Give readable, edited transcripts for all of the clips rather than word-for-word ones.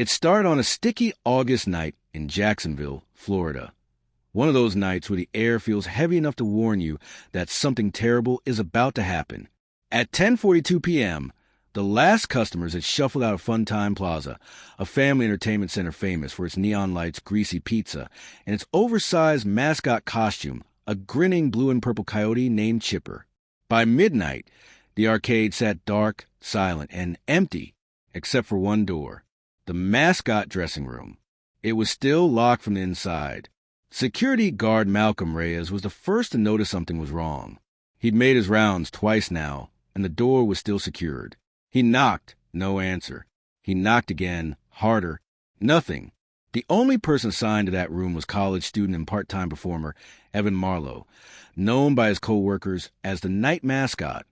It started on a sticky August night in Jacksonville, Florida. One of those nights where the air feels heavy enough to warn you that something terrible is about to happen. At 10:42 p.m., the last customers had shuffled out of Funtime Plaza, a family entertainment center famous for its neon lights, greasy pizza, and its oversized mascot costume, a grinning blue and purple coyote named Chipper. By midnight, the arcade sat dark, silent, and empty, except for one door, the mascot dressing room. It was still locked from the inside. Security guard Malcolm Reyes was the first to notice something was wrong. He'd made his rounds twice now, and the door was still secured. He knocked, no answer. He knocked again, harder, nothing. The only person assigned to that room was college student and part-time performer Evan Marlowe, known by his co-workers as the night mascot.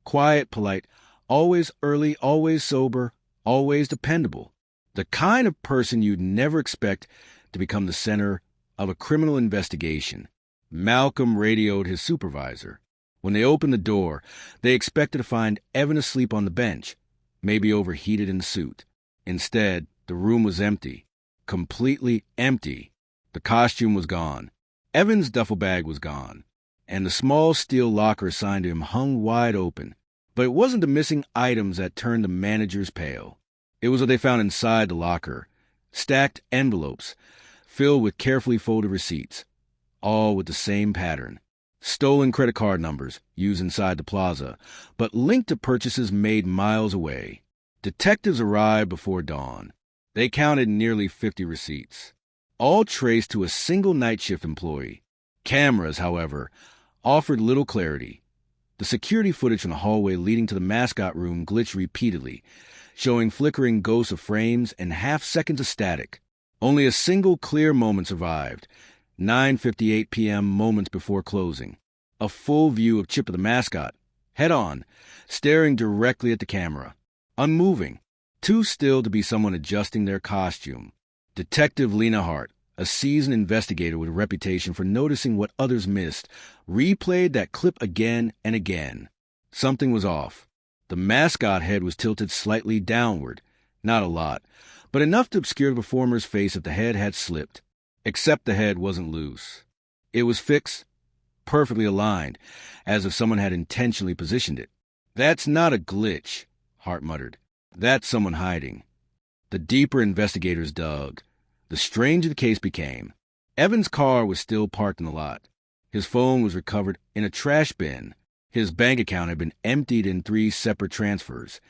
Quiet, polite, always early, always sober, always dependable. The kind of person you'd never expect to become the center of a criminal investigation. Malcolm radioed his supervisor. When they opened the door, they expected to find Evan asleep on the bench, maybe overheated in the suit. Instead, the room was empty. Completely empty. The costume was gone. Evan's duffel bag was gone. And the small steel locker assigned to him hung wide open. But it wasn't the missing items that turned the managers pale. It was what they found inside the locker. Stacked envelopes, filled with carefully folded receipts, all with the same pattern. Stolen credit card numbers used inside the plaza, but linked to purchases made miles away. Detectives arrived before dawn. They counted nearly 50 receipts, all traced to a single night shift employee. Cameras, however, offered little clarity. The security footage from the hallway leading to the mascot room glitched repeatedly, showing flickering ghosts of frames and half seconds of static. Only a single clear moment survived. 9:58 p.m. moments before closing. A full view of Chipper the mascot, head on, staring directly at the camera. Unmoving, too still to be someone adjusting their costume. Detective Lena Hart, a seasoned investigator with a reputation for noticing what others missed, replayed that clip again and again. Something was off. The mascot head was tilted slightly downward. Not a lot, but enough to obscure the performer's face if the head had slipped. Except the head wasn't loose. It was fixed, perfectly aligned, as if someone had intentionally positioned it. "That's not a glitch," Hart muttered. "That's someone hiding." The deeper investigators dug, the stranger the case became. Evan's car was still parked in the lot. His phone was recovered in a trash bin. His bank account had been emptied in 3 separate transfers,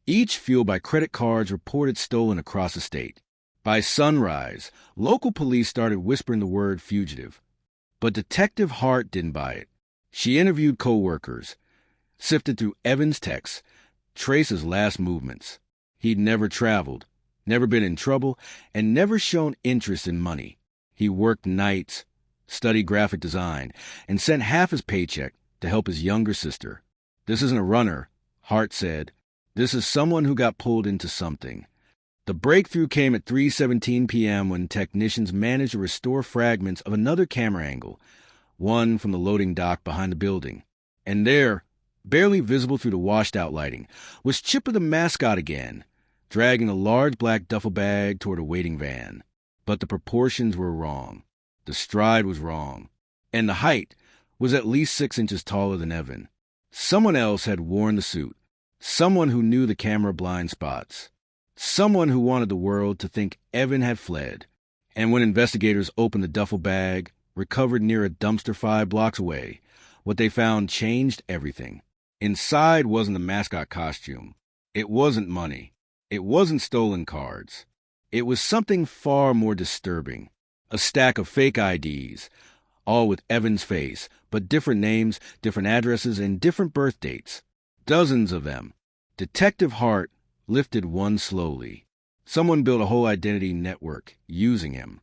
each fueled by credit cards reported stolen across the state. By sunrise, local police started whispering the word fugitive. But Detective Hart didn't buy it. She interviewed co-workers, sifted through Evan's texts, traced his last movements. He'd never traveled, never been in trouble, and never shown interest in money. He worked nights, studied graphic design, and sent half his paycheck to help his younger sister. "This isn't a runner," Hart said. "This is someone who got pulled into something." The breakthrough came at 3:17 p.m. when technicians managed to restore fragments of another camera angle, one from the loading dock behind the building. And there, barely visible through the washed-out lighting, was Chipper the mascot again, dragging a large black duffel bag toward a waiting van. But the proportions were wrong. The stride was wrong. And the height was at least 6 inches taller than Evan. Someone else had worn the suit. Someone who knew the camera blind spots. Someone who wanted the world to think Evan had fled. And when investigators opened the duffel bag, recovered near a dumpster 5 blocks away, what they found changed everything. Inside wasn't the mascot costume. It wasn't money. It wasn't stolen cards. It was something far more disturbing. A stack of fake IDs, all with Evan's face, but different names, different addresses, and different birth dates. Dozens of them. Detective Hart lifted one slowly. Someone built a whole identity network using him.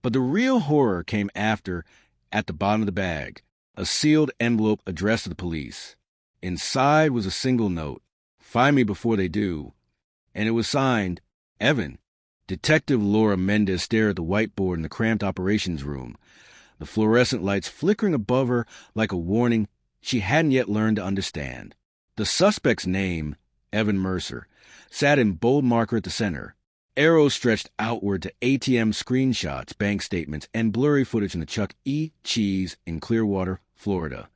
But the real horror came after, at the bottom of the bag, a sealed envelope addressed to the police. Inside was a single note, "Find me before they do," and it was signed, Evan. Detective Laura Mendez stared at the whiteboard in the cramped operations room, the fluorescent lights flickering above her like a warning she hadn't yet learned to understand. The suspect's name, Evan Mercer, sat in bold marker at the center. Arrows stretched outward to ATM screenshots, bank statements, and blurry footage in the Chuck E. Cheese in Clearwater, Florida,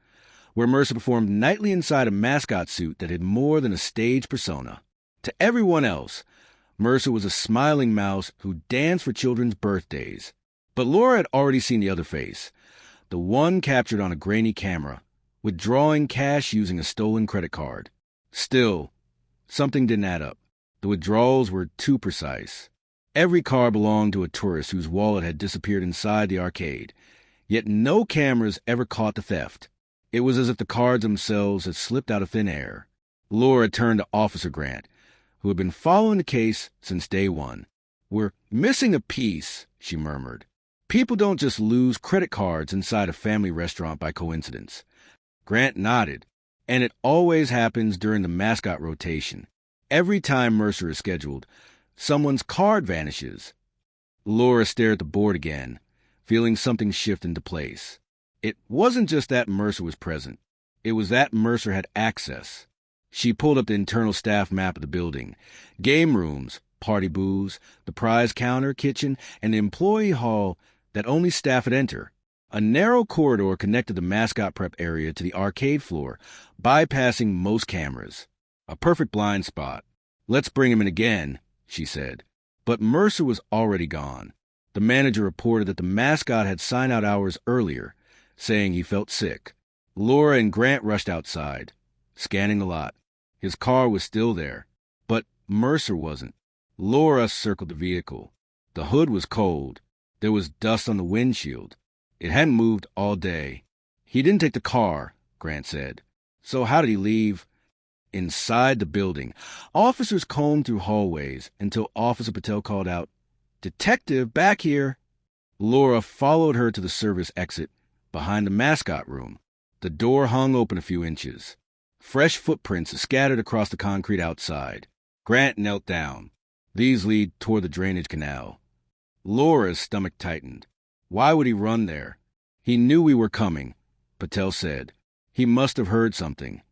where Mercer performed nightly inside a mascot suit that had more than a stage persona. To everyone else, Mercer was a smiling mouse who danced for children's birthdays. But Laura had already seen the other face, the one captured on a grainy camera, withdrawing cash using a stolen credit card. Still, something didn't add up. The withdrawals were too precise. Every card belonged to a tourist whose wallet had disappeared inside the arcade, yet no cameras ever caught the theft. It was as if the cards themselves had slipped out of thin air. Laura turned to Officer Grant, who had been following the case since day one. "We're missing a piece," she murmured. "People don't just lose credit cards inside a family restaurant by coincidence." Grant nodded. "And it always happens during the mascot rotation. Every time Mercer is scheduled, someone's card vanishes." Laura stared at the board again, feeling something shift into place. It wasn't just that Mercer was present. It was that Mercer had access. She pulled up the internal staff map of the building. Game rooms, party booths, the prize counter, kitchen, and the employee hall that only staff would enter. A narrow corridor connected the mascot prep area to the arcade floor, bypassing most cameras. A perfect blind spot. "Let's bring him in again," she said. But Mercer was already gone. The manager reported that the mascot had signed out hours earlier, saying he felt sick. Laura and Grant rushed outside, scanning the lot. His car was still there, but Mercer wasn't. Laura circled the vehicle. The hood was cold. There was dust on the windshield. It hadn't moved all day. "He didn't take the car," Grant said. "So how did he leave?" Inside the building, officers combed through hallways until Officer Patel called out, "Detective, back here." Laura followed her to the service exit behind the mascot room. The door hung open a few inches. Fresh footprints scattered across the concrete outside. Grant knelt down. "These lead toward the drainage canal." Laura's stomach tightened. Why would he run there? "He knew we were coming," Patel said. "He must have heard something."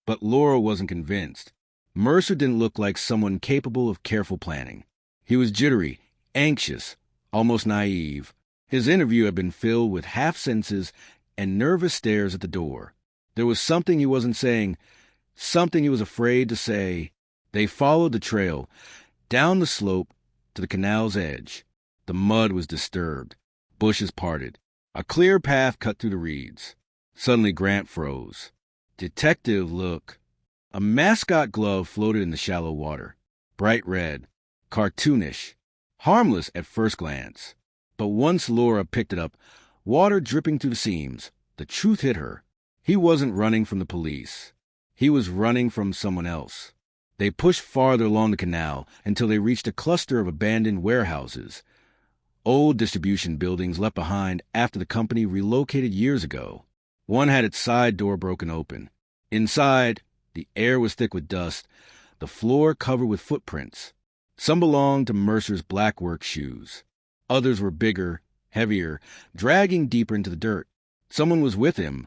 But Laura wasn't convinced. Mercer didn't look like someone capable of careful planning. He was jittery, anxious, almost naive. His interview had been filled with half sentences and nervous stares at the door. There was something he wasn't saying, something he was afraid to say. They followed the trail, down the slope to the canal's edge. The mud was disturbed. Bushes parted. A clear path cut through the reeds. Suddenly Grant froze. "Detective, look." A mascot glove floated in the shallow water. Bright red. Cartoonish. Harmless at first glance. But once Laura picked it up, water dripping through the seams, the truth hit her. He wasn't running from the police. He was running from someone else. They pushed farther along the canal until they reached a cluster of abandoned warehouses. Old distribution buildings left behind after the company relocated years ago. One had its side door broken open. Inside, the air was thick with dust, the floor covered with footprints. Some belonged to Mercer's black work shoes. Others were bigger, heavier, dragging deeper into the dirt. Someone was with him,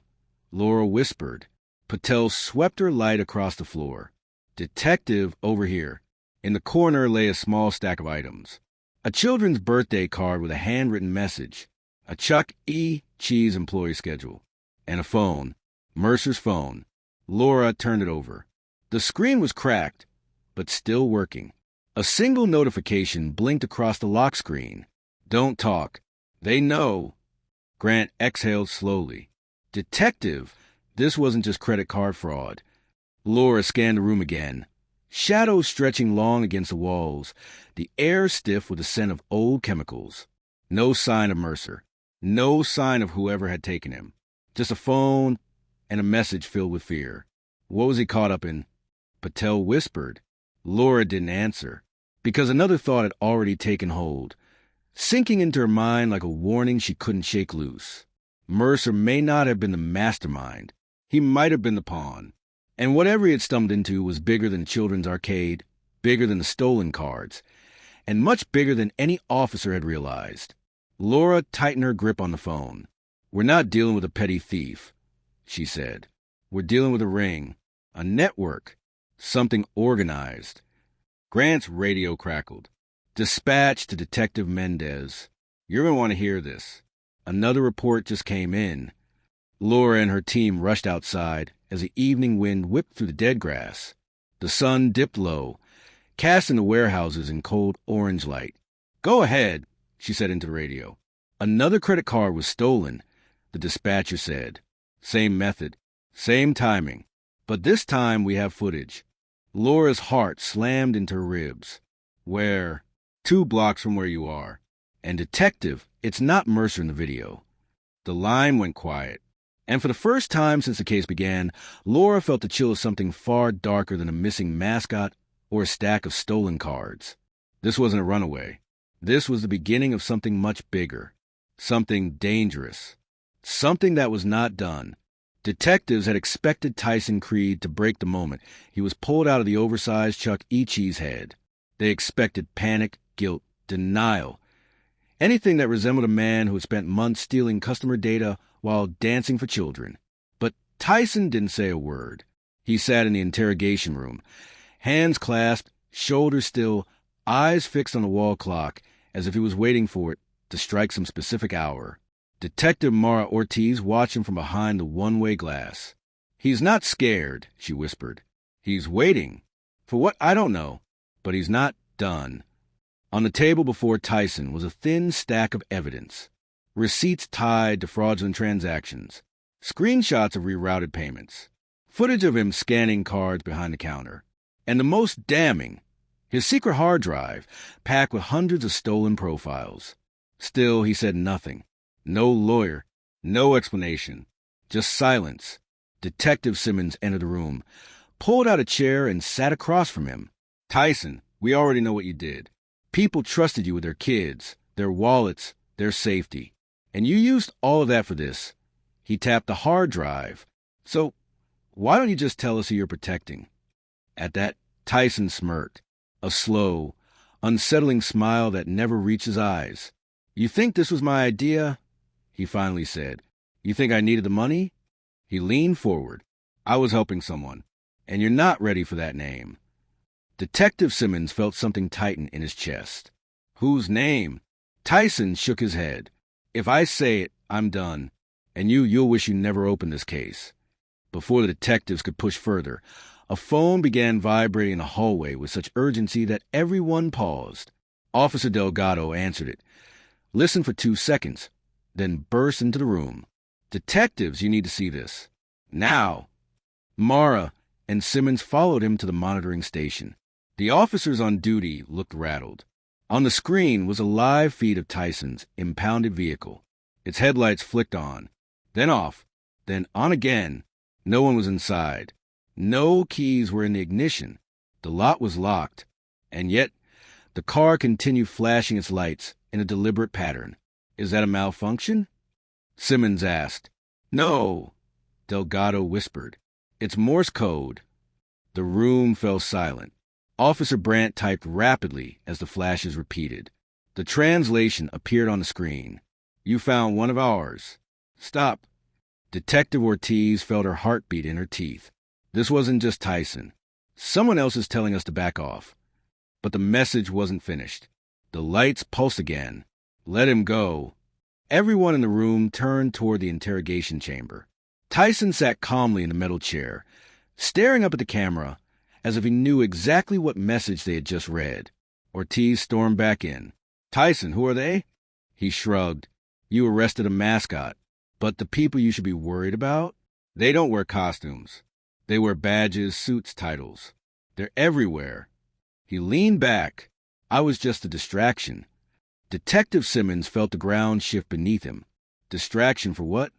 Laura whispered. Patel swept her light across the floor. "Detective, over here." In the corner lay a small stack of items. A children's birthday card with a handwritten message, a Chuck E. Cheese employee schedule, and a phone, Mercer's phone. Laura turned it over. The screen was cracked, but still working. A single notification blinked across the lock screen. "Don't talk. They know." Grant exhaled slowly. "Detective, this wasn't just credit card fraud." Laura scanned the room again. Shadows stretching long against the walls, the air stiff with the scent of old chemicals. No sign of Mercer. No sign of whoever had taken him. Just a phone and a message filled with fear. What was he caught up in? Patel whispered. Laura didn't answer, because another thought had already taken hold, sinking into her mind like a warning she couldn't shake loose. Mercer may not have been the mastermind. He might have been the pawn. And whatever he had stumbled into was bigger than children's arcade, bigger than the stolen cards, and much bigger than any officer had realized. Laura tightened her grip on the phone. "We're not dealing with a petty thief," she said. "We're dealing with a ring, a network, something organized." Grant's radio crackled. Dispatch to Detective Mendez. You're going to want to hear this. Another report just came in. Laura and her team rushed outside as the evening wind whipped through the dead grass. The sun dipped low, casting the warehouses in cold orange light. "Go ahead," she said into the radio. "Another credit card was stolen," the dispatcher said. "Same method, same timing. But this time we have footage." Laura's heart slammed into her ribs. "Where?" "2 blocks from where you are." "And detective, it's not Mercer in the video." The line went quiet. And for the first time since the case began, Laura felt the chill of something far darker than a missing mascot or a stack of stolen cards. This wasn't a runaway. This was the beginning of something much bigger. Something dangerous. Something that was not done. Detectives had expected Tyson Creed to break the moment he was pulled out of the oversized Chuck E. Cheese head. They expected panic, guilt, denial. Anything that resembled a man who had spent months stealing customer data while dancing for children. But Tyson didn't say a word. He sat in the interrogation room, hands clasped, shoulders still, eyes fixed on the wall clock, as if he was waiting for it to strike some specific hour. Detective Mara Ortiz watched him from behind the one-way glass. "He's not scared," she whispered. "He's waiting. For what, I don't know. But he's not done." On the table before Tyson was a thin stack of evidence. Receipts tied to fraudulent transactions. Screenshots of rerouted payments. Footage of him scanning cards behind the counter. And the most damning, his secret hard drive, packed with hundreds of stolen profiles. Still, he said nothing. No lawyer. No explanation. Just silence. Detective Simmons entered the room, pulled out a chair, and sat across from him. "Tyson, we already know what you did. People trusted you with their kids, their wallets, their safety. And you used all of that for this." He tapped the hard drive. "So, why don't you just tell us who you're protecting?" At that, Tyson smirked, a slow, unsettling smile that never reached his eyes. "You think this was my idea?" he finally said. "You think I needed the money?" He leaned forward. "I was helping someone, and you're not ready for that name." Detective Simmons felt something tighten in his chest. "Whose name?" Tyson shook his head. "If I say it, I'm done. And you'll wish you never opened this case." Before the detectives could push further, a phone began vibrating in the hallway with such urgency that everyone paused. Officer Delgado answered it, listened for 2 seconds, then burst into the room. "Detectives, you need to see this. Now!" Mara and Simmons followed him to the monitoring station. The officers on duty looked rattled. On the screen was a live feed of Tyson's impounded vehicle. Its headlights flicked on, then off, then on again. No one was inside. No keys were in the ignition. The lot was locked. And yet, the car continued flashing its lights in a deliberate pattern. "Is that a malfunction?" Simmons asked. "No," Delgado whispered. "It's Morse code." The room fell silent. Officer Brandt typed rapidly as the flashes repeated. The translation appeared on the screen. "You found one of ours. Stop." Detective Ortiz felt her heartbeat in her teeth. This wasn't just Tyson. Someone else is telling us to back off. But the message wasn't finished. The lights pulsed again. "Let him go." Everyone in the room turned toward the interrogation chamber. Tyson sat calmly in the metal chair, staring up at the camera as if he knew exactly what message they had just read. Ortiz stormed back in. "Tyson, who are they?" He shrugged. "You arrested a mascot. But the people you should be worried about? They don't wear costumes. They wear badges, suits, titles. They're everywhere." He leaned back. "I was just a distraction." Detective Simmons felt the ground shift beneath him. Distraction for what?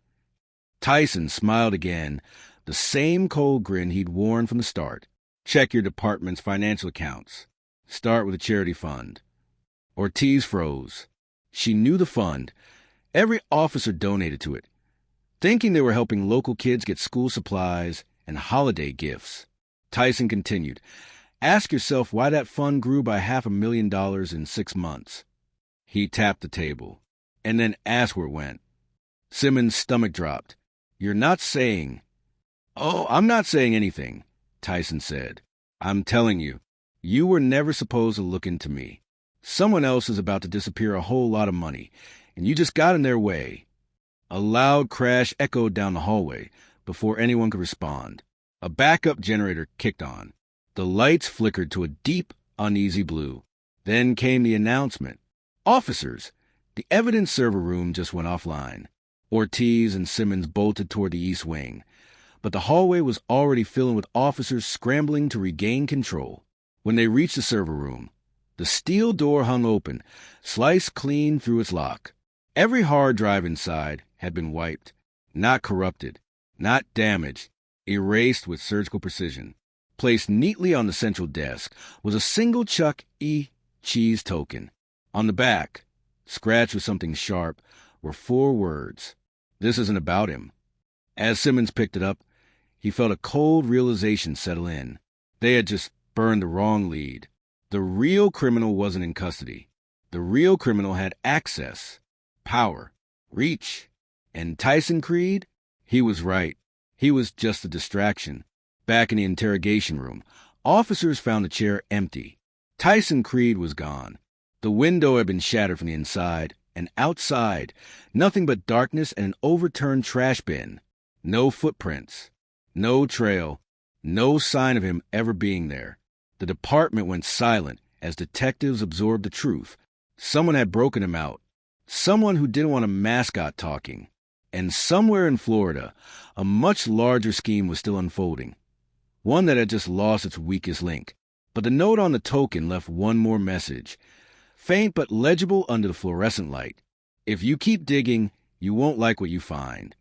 Tyson smiled again, the same cold grin he'd worn from the start. "Check your department's financial accounts. Start with a charity fund." Ortiz froze. She knew the fund. Every officer donated to it, thinking they were helping local kids get school supplies and holiday gifts. Tyson continued. "Ask yourself why that fund grew by $500,000 in 6 months." He tapped the table. "And then ask where it went." Simmons' stomach dropped. "You're not saying—" "Oh, I'm not saying anything," Tyson said. "I'm telling you, you were never supposed to look into me. Someone else is about to disappear a whole lot of money, and you just got in their way. A loud crash echoed down the hallway before anyone could respond. A backup generator kicked on. The lights flickered to a deep, uneasy blue. Then came the announcement. Officers! The evidence server room just went offline. Ortiz and Simmons bolted toward the east wing, but the hallway was already filling with officers scrambling to regain control. When they reached the server room, the steel door hung open, sliced clean through its lock. Every hard drive inside had been wiped, not corrupted, not damaged, erased with surgical precision. Placed neatly on the central desk was a single Chuck E. Cheese token. On the back, scratched with something sharp, were 4 words. This isn't about him. As Simmons picked it up, he felt a cold realization settle in. They had just burned the wrong lead. The real criminal wasn't in custody. The real criminal had access, power, reach. And Tyson Creed? He was right. He was just a distraction. Back in the interrogation room, officers found the chair empty. Tyson Creed was gone. The window had been shattered from the inside, and outside, nothing but darkness and an overturned trash bin. No footprints, no trail, no sign of him ever being there. The department went silent as detectives absorbed the truth. Someone had broken him out. Someone who didn't want a Mascot talking. And somewhere in Florida, a much larger scheme was still unfolding. One that had just lost its weakest link. But the note on the token left one more message. Faint but legible under the fluorescent light. If you keep digging, you won't like what you find.